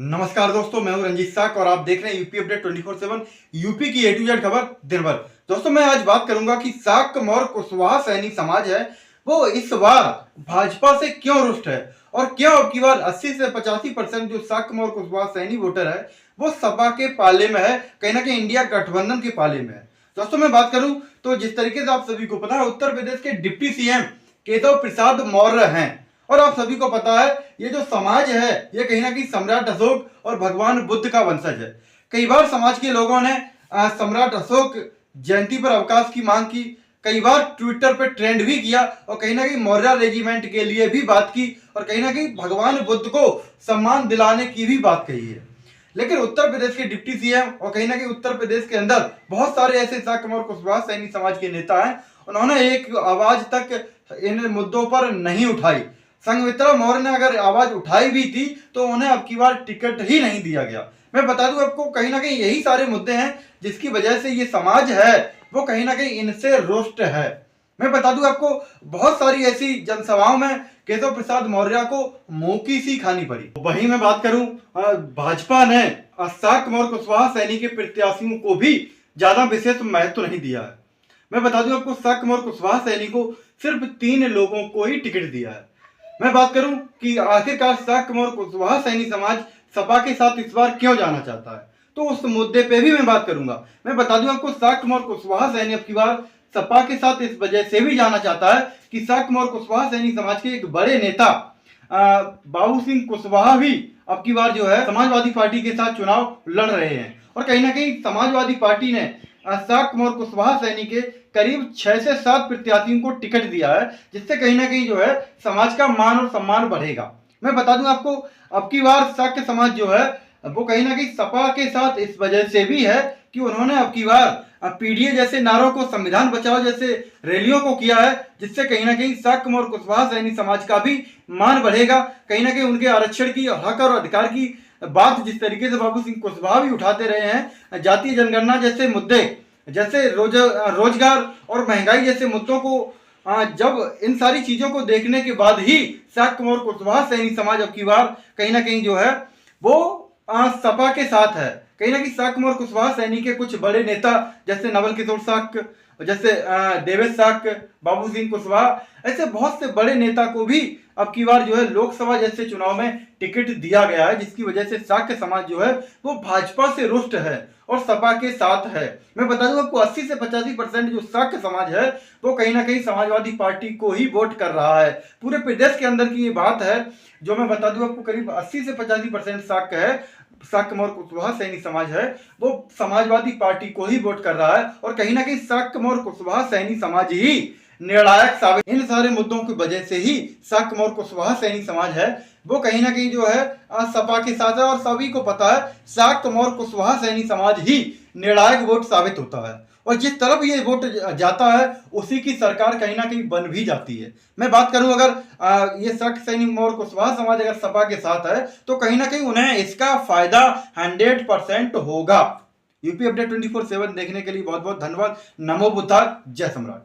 नमस्कार दोस्तों, मैं हूं रंजीत साक और आप देख रहे हैं यूपी अपडेट 24/7। यूपी की ए टू जेड खबर दिन भर। दोस्तों, मैं आज बात करूंगा कि साक मौर्य कुशवाहा सैनी समाज है वो इस बार भाजपा से क्यों रुष्ट है और क्यों अब की बार 80 से 85% जो साक मौर्य कुशवाहा सैनी वोटर है वो सपा के पाले में है, कहीं ना कहीं इंडिया गठबंधन के पाले में है। दोस्तों, मैं बात करूं तो जिस तरीके से आप सभी को पता है, उत्तर प्रदेश के डिप्टी सीएम केशव प्रसाद मौर्य हैं और आप सभी को पता है ये जो समाज है ये कहीं ना कहीं सम्राट अशोक और भगवान बुद्ध का वंशज है। कई बार समाज के लोगों ने सम्राट अशोक जयंती पर अवकाश की मांग की, कई बार ट्विटर पर ट्रेंड भी किया और कहीं ना कहीं मौर्य रेजिमेंट के लिए भी बात की और कहीं ना कहीं भगवान बुद्ध को सम्मान दिलाने की भी बात कही है। लेकिन उत्तर प्रदेश के डिप्टी सीएम और कहीं ना कहीं उत्तर प्रदेश के अंदर बहुत सारे ऐसे साक मौर्य कुशवाहा सैनी समाज के नेता हैं, उन्होंने एक आवाज तक इन मुद्दों पर नहीं उठाई। संघमित्रा मौर्य ने अगर आवाज उठाई भी थी तो उन्हें अब की बार टिकट ही नहीं दिया गया। मैं बता दूं आपको, कहीं ना कहीं यही सारे मुद्दे हैं जिसकी वजह से ये समाज है वो कहीं ना कहीं इनसे रुष्ट है। मैं बता दूं आपको, बहुत सारी ऐसी जनसभाओं में केशव प्रसाद मौर्य को मुंह की सी खानी पड़ी। वहीं मैं बात करूं, भाजपा ने साक मौर्य कुशवाहा सैनी के प्रत्याशियों को भी ज्यादा विशेष महत्व नहीं दिया है। मैं बता दूं आपको, साक मौर्य कुशवाहा सैनी को सिर्फ 3 लोगों को ही टिकट दिया है। मैं बात करूं कि आखिरकार साक मौर्य कुशवाहा सैनी समाज सपा के साथ इस बार क्यों जाना चाहता है, तो उस मुद्दे पे भी मैं बात करूंगा। मैं बता दूं आपको, साक मौर्य कुशवाहा सैनी अब की बार सपा के साथ इस वजह से भी जाना चाहता है कि साक मौर्य कुशवाहा सैनी समाज के एक बड़े नेता बाबू सिंह कुशवाहा भी अब की बार जो है समाजवादी पार्टी के साथ चुनाव लड़ रहे हैं और कहीं ना कहीं समाजवादी पार्टी ने साक मौर्य कुशवाहा सैनी के करीब 6 से 7 प्रत्याशियों को टिकट दिया है, जिससे कहीं ना कहीं जो है समाज का मान और सम्मान बढ़ेगा। मैं बता दूं आपको, अब की बार साक्य समाज जो है वो कहीं ना कहीं सपा के साथ इस वजह से भी है कि उन्होंने अब की बार पीडीए जैसे नारों को, संविधान बचाओ जैसे रैलियों को किया है, जिससे कहीं ना कहीं साक मौर्य कुशवाहा सैनी समाज का भी मान बढ़ेगा। कहीं ना कहीं उनके आरक्षण की, हक और अधिकार की बात जिस तरीके से बाबू सिंह कुशवाहा भी उठाते रहे हैं, जातीय जनगणना जैसे मुद्दे, जैसे रोजगार और महंगाई जैसे मुद्दों को, जब इन सारी चीजों को देखने के बाद ही साक मौर्य कुशवाहा सैनी समाज अब की बार कहीं ना कहीं जो है वो सपा के साथ है। कहीं ना कहीं साक मौर्य कुशवाहा सैनी के कुछ बड़े नेता जैसे नवल किशोर साक, जैसे देवेश साक, बाबू सिंह कुशवाहा, ऐसे बहुत से बड़े नेता को भी अब की बार जो है लोकसभा जैसे चुनाव में टिकट दिया गया है, जिसकी वजह से साक्य समाज जो है वो भाजपा से रुष्ट है और सपा के साथ है। मैं बता दूं आपको, 80 से 85% जो साक्य समाज है वो कहीं ना कहीं समाजवादी पार्टी को ही वोट कर रहा है। पूरे प्रदेश के अंदर की ये बात है, जो मैं बता दूं आपको, करीब 80 से 85% साक्य है, साक मौर्य कुशवाहा सैनी समाज है वो समाजवादी पार्टी को ही वोट कर रहा है और कहीं ना कहीं साक मौर्य कुशवाहा सैनी समाज ही निर्णायक साबित। इन सारे मुद्दों की वजह से ही साक मौर्य कुशवाहा सैनी समाज है वो कहीं ना कहीं जो है सपा के साथ है और सभी को पता है साक मौर्य कुशवाहा सैनी समाज ही निर्णायक वोट साबित होता है और जिस तरफ ये वोट जाता है उसी की सरकार कहीं ना कहीं बन भी जाती है। मैं बात करूं, अगर ये साक सैनी मौर्य कुशवाहा समाज अगर सपा के साथ है तो कहीं ना कहीं उन्हें इसका फायदा 100% होगा। यूपी अपडेट 24/7 देखने के लिए बहुत बहुत धन्यवाद। नमो बुद्धाय, जय सम्राट।